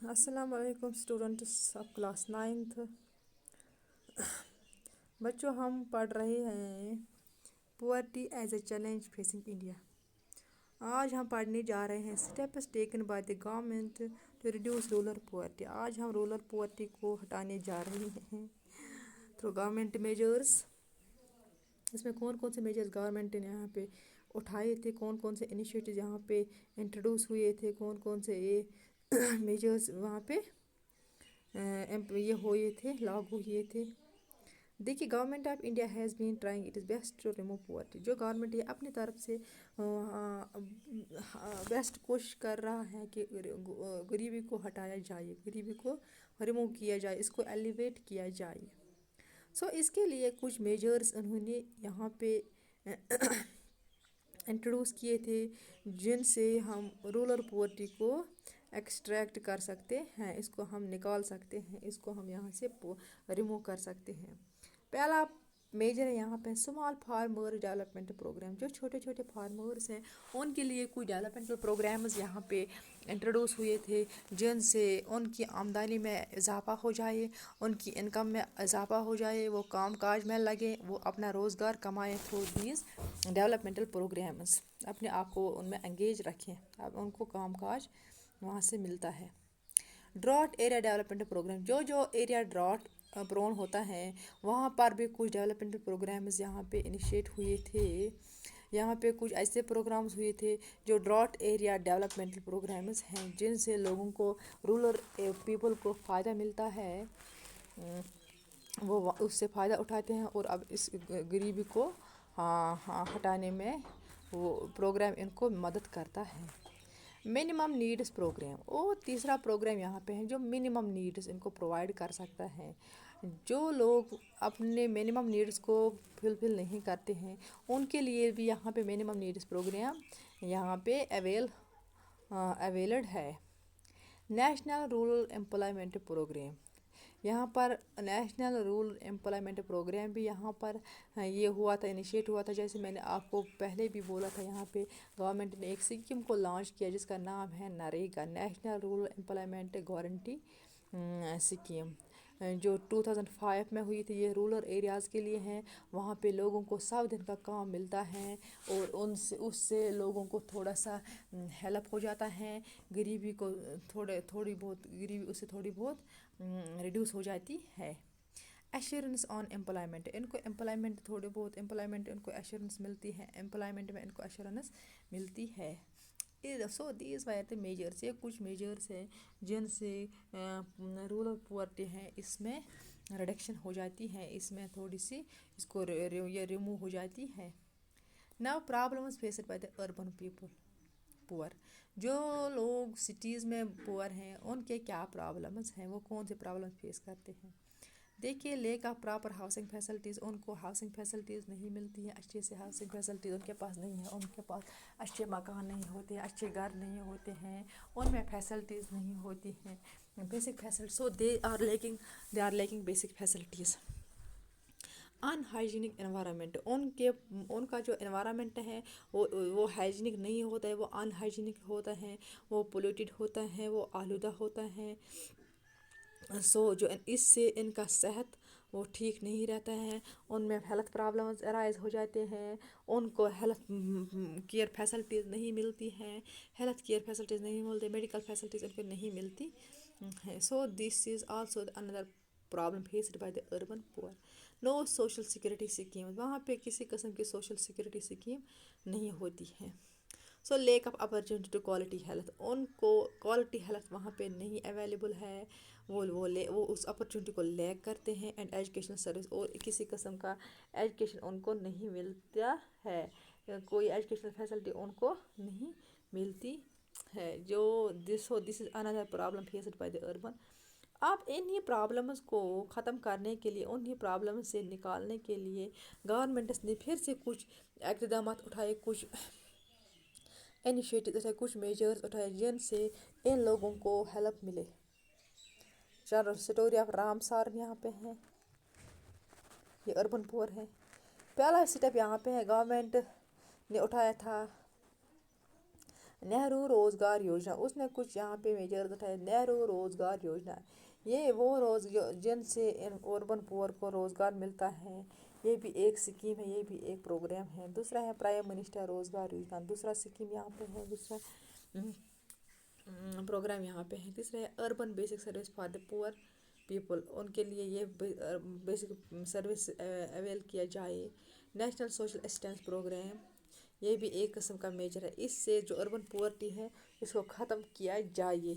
अस्सलाम वालेकुम students of class 9th। बच्चों, हम पढ़ रहे हैं poverty as a challenge facing India. आज हम पढ़ने जा रहे हैं steps taken by the government to reduce rural poverty. आज हम रूरल पुअर्टी को हटाने जा रहे हैं थ्रू गवर्नमेंट मेजर्स। इसमें कौन कौन से मेजर्स गवर्नमेंट ने यहाँ पे उठाए थे, कौन कौन से इनिशिएटिव यहाँ पे इंट्रोड्यूस हुए थे, कौन कौन से ये मेजर्स वहाँ पे ये हुए थे, लागू हुए थे। देखिए, government of India has been trying it is best to remove poverty. जो गवर्नमेंट ये अपनी तरफ से बेस्ट कोशिश कर रहा है कि गरीबी को हटाया जाए, गरीबी को रिमूव किया जाए, इसको एलिवेट किया जाए। इसके लिए कुछ मेजर्स उन्होंने यहाँ पे इंट्रोड्यूस किए थे, जिनसे हम रूरल पुअर्टी को एक्सट्रैक्ट कर सकते हैं, इसको हम निकाल सकते हैं, इसको हम यहाँ से रिमूव कर सकते हैं। पहला मेजर है यहाँ पे स्मॉल फार्मर डेवलपमेंट प्रोग्राम। जो छोटे छोटे फार्मर्स हैं उनके लिए कुछ डेवलपमेंटल प्रोग्राम्स यहाँ पे इंट्रोड्यूस हुए थे, जिनसे उनकी आमदनी में इजाफा हो जाए, उनकी इनकम में इजाफा हो जाए, वो काम काज में लगे, वो अपना रोज़गार कमाएँ थ्रू दीज डेवलपमेंटल प्रोग्राम्स, अपने आप को उनमें एंगेज रखें, अब उनको काम काज वहाँ से मिलता है। ड्रॉट एरिया डेवलपमेंट प्रोग्राम, जो जो एरिया ड्रॉट प्रोन होता है वहाँ पर भी कुछ डेवलपमेंट प्रोग्राम्स यहाँ पे इनिशिएट हुए थे। यहाँ पे कुछ ऐसे प्रोग्राम्स हुए थे जो ड्रॉट एरिया डेवलपमेंटल प्रोग्राम्स हैं, जिनसे लोगों को, रूरल पीपल को फ़ायदा मिलता है, वो उससे फ़ायदा उठाते हैं और अब इस गरीबी को हटाने में वो प्रोग्राम इनको मदद करता है। मिनिमम नीड्स प्रोग्राम, और तीसरा प्रोग्राम यहाँ पे है जो मिनिमम नीड्स इनको प्रोवाइड कर सकता है। जो लोग अपने मिनिमम नीड्स को फुलफिल नहीं करते हैं उनके लिए भी यहाँ पे मिनिमम नीड्स प्रोग्राम यहाँ पे अवेलेड है। नेशनल रूरल एम्प्लॉयमेंट प्रोग्राम, यहाँ पर नेशनल रूरल एम्प्लॉयमेंट प्रोग्राम भी यहाँ पर ये हुआ था, इनिशिएट हुआ था। जैसे मैंने आपको पहले भी बोला था, यहाँ पे गवर्नमेंट ने एक स्कीम को लॉन्च किया जिसका नाम है NREGA, national rural employment guarantee scheme, जो 2005 में हुई थी। ये रूरल एरियाज़ के लिए हैं, वहाँ पे लोगों को 100 दिन का काम मिलता है और उससे लोगों को थोड़ा सा हेल्प हो जाता है, गरीबी को थोड़ी बहुत गरीबी उससे थोड़ी बहुत रिड्यूस हो जाती है। एश्योरेंस ऑन एम्प्लॉयमेंट, इनको एम्प्लॉयमेंट थोड़ी बहुत एम्प्लॉयमेंट इनको एश्योरेंस मिलती है, एम्प्लॉयमेंट में इनको एश्योरेंस मिलती है। So these were the measures, ये कुछ मेजर्स हैं जिनसे रूरल पुअर्टी है इसमें रिडक्शन हो जाती है, इसमें थोड़ी सी इसको ये रिमूव हो जाती है। Now problems faced by the urban people poor, जो लोग सिटीज़ में पुअर हैं उनके क्या प्रॉब्लम्स हैं, वो कौन से प्रॉब्लम फेस करते हैं। देखिए, lake of proper housing facilities, उनको हाउसिंग फैसिलिटीज़ नहीं मिलती है, अच्छे से हाउसिंग फैसिलिटीज़ उनके पास नहीं है, उनके पास अच्छे मकान नहीं होते, अच्छे घर नहीं होते हैं, उनमें फैसिलिटीज़ नहीं होती हैं, basic facility, so they are lacking basic facilities. Unhygienic environment, उनका जो एनवायरनमेंट है वो हाइजीनिक नहीं होता है, वो अनहाइजीनिक होता है, वो पोल्यूटेड होता है, वो आलूदा होता है। जो इससे इनका सेहत वो ठीक नहीं रहता है, उनमें हेल्थ प्रॉब्लम्स अराइज हो जाते हैं, उनको हेल्थ केयर फैसिलिटीज़ नहीं मिलती हैं, हेल्थ केयर फैसिलिटीज़ नहीं मिलती, मेडिकल फैसिलिटीज़ उनको नहीं मिलती है। So this is also another problem faced by the urban poor. No social security scheme, वहाँ पे किसी किस्म की सोशल सिक्योरिटी स्कीम नहीं होती है। So lack of opportunity to quality health, उनको क्वालिटी हेल्थ वहाँ पे नहीं अवेलेबल है, वो उस अपॉर्चुनिटी को लैक करते हैं। एंड एजुकेशनल सर्विस, और किसी किस्म का एजुकेशन उनको नहीं मिलता है, कोई एजुकेशनल फैसिलिटी उनको नहीं मिलती है। This is another problem faced by the urban. आप इन्हीं प्रॉब्लम्स को ख़त्म करने के लिए, उन्हीं प्रॉब्लम से निकालने के लिए गवर्नमेंट ने फिर से कुछ इक़दाम उठाए, कुछ इनिशिएटिव उठाए, कुछ मेजर्स उठाए, जिनसे इन लोगों को हेल्प मिले। चलो, स्टोरी ऑफ रामसार यहाँ पे है, ये अर्बन पुअर है। पहला स्टेप यहाँ पे है, गवर्नमेंट ने उठाया था नेहरू रोज़गार योजना, उसने कुछ यहाँ पे मेजर्स उठाए। नेहरू रोज़गार योजना, ये वो जिनसे अर्बन पुअर को रोज़गार मिलता है, ये भी एक स्कीम है, ये भी एक प्रोग्राम है। दूसरा है प्राइम मिनिस्टर रोज़गार योजना, दूसरा स्कीम यहाँ पे है, दूसरा प्रोग्राम यहाँ पे है। तीसरा है urban basic service for the poor people, उनके लिए ये बेसिक सर्विस अवेल किया जाए। नेशनल सोशल असिस्टेंस प्रोग्राम, ये भी एक किस्म का मेजर है, इससे जो अर्बन पुअर्टी है इसको ख़त्म किया जाए।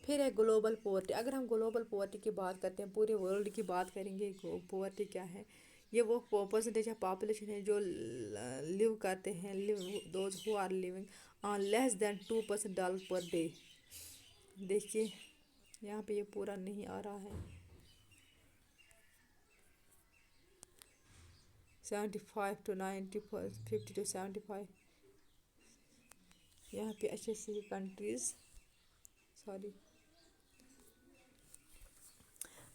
फिर है ग्लोबल पुअर्टी, अगर हम ग्लोबल पुअर्टी की बात करते हैं, पूरे वर्ल्ड की बात करेंगे, पुअर्टी क्या है, ये वो परसेंटेज ऑफ पॉपुलेशन है जो लिव करते हैं, those who are living on less than $2 per day. देखिए यहाँ पे ये पूरा नहीं आ रहा है, 75 to 90, 50 to 75, यहाँ पे अच्छे से countries, sorry.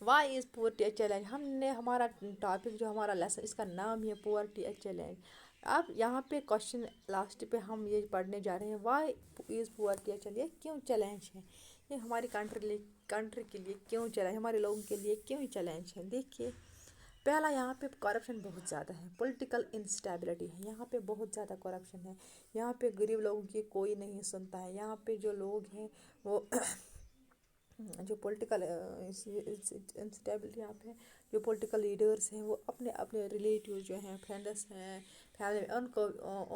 Why is poverty a challenge, हमने हमारा टॉपिक जो हमारा लेसन इसका नाम है पुअर्टी ए चैलेंज। अब यहाँ पे क्वेश्चन लास्ट पे हम ये पढ़ने जा रहे हैं, why is poverty a challenge, क्यों चैलेंज है, ये हमारी कंट्री के लिए क्यों चैलेंज, हमारे लोगों के लिए क्यों चैलेंज है। देखिए पहला, यहाँ पे करप्शन बहुत ज़्यादा है, पॉलिटिकल इंस्टेबिलिटी है, यहाँ पे बहुत ज़्यादा करप्शन है, यहाँ पे गरीब लोगों की कोई नहीं सुनता है, यहाँ पे जो लोग हैं वो जो पॉलिटिकल इंस्टेबिलिटी यहाँ पे जो पॉलिटिकल लीडर्स हैं वो अपने अपने रिलेटिव जो हैं, फ्रेंड्स हैं, फैमिली,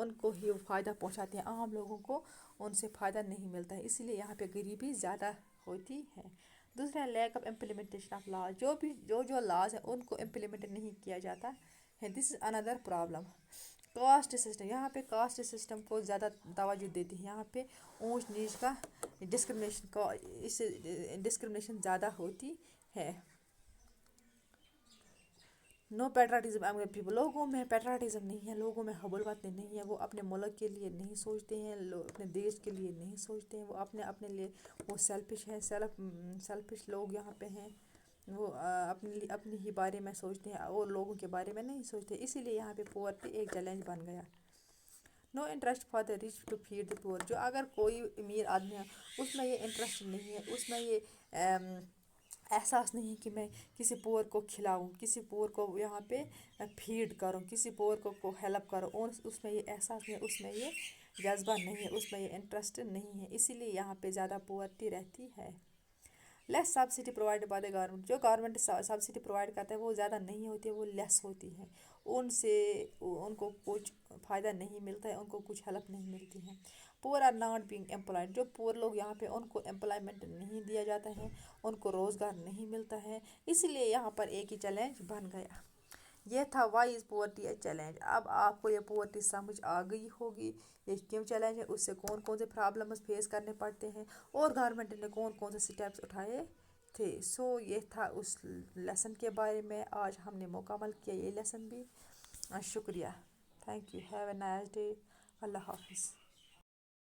उनको ही फ़ायदा पहुँचाते हैं, आम लोगों को उनसे फ़ायदा नहीं मिलता है, इसीलिए यहाँ पे गरीबी ज़्यादा होती है। दूसरा है lack of implementation of law, जो लॉज है उनको इम्प्लीमेंट नहीं किया जाता है, this is another problem. Caste system, यहाँ पे कास्ट सिस्टम को ज़्यादा तवज्जो देती है, यहाँ पे ऊंच नीच का इससे डिस्क्रिमिनेशन ज़्यादा होती है। नो पैट्रियटिज्म अमंग पीपल, लोगों में पैट्रियटिज्म नहीं है, लोगों में हबुलवतनी नहीं है, वो अपने मुल्क के लिए नहीं सोचते हैं, अपने देश के लिए नहीं सोचते हैं, वो अपने लिए वो सेल्फिश हैं, सेल्फिश लोग यहाँ पे हैं, वो अपनी ही बारे में सोचते हैं और लोगों के बारे में नहीं सोचते, इसीलिए यहाँ पे पुअर्टी एक चैलेंज बन गया। No interest for the rich to feed the poor, जो अगर कोई अमीर आदमी है उसमें ये इंटरेस्ट नहीं है, उसमें ये एहसास नहीं है कि मैं किसी पुअर को खिलाऊं, किसी पुअर को यहाँ पे फीड करूं, किसी पुअर को हेल्प करूं, और उसमें ये एहसास नहीं, उसमें ये जज्बा नहीं है, उसमें ये इंटरेस्ट नहीं है, इसीलिए यहाँ पे ज़्यादा पुअर्टी रहती है। Less subsidy provide by the government, जो गवर्नमेंट सब्सिडी प्रोवाइड करता है वो ज़्यादा नहीं होती है, वो लेस होती है, उनको कुछ फ़ायदा नहीं मिलता है, उनको कुछ हेल्प नहीं मिलती है। Poor are not being employed, जो पुअर लोग यहाँ पे उनको एम्प्लॉयमेंट नहीं दिया जाता है, उनको रोज़गार नहीं मिलता है, इसलिए यहाँ पर एक ही चैलेंज बन गया। ये था why is poverty a challenge. अब आपको ये पुअर्टी समझ आ गई होगी, ये क्यों चैलेंज है, उससे कौन कौन से प्रॉब्लम्स फेस करने पड़ते हैं और गवर्नमेंट ने कौन कौन से स्टेप्स उठाए थे। सो ये था उस लेसन के बारे में, आज हमने मुकम्मल किया ये लेसन भी। शुक्रिया, thank you, have a nice day, अल्लाह हाफिज़।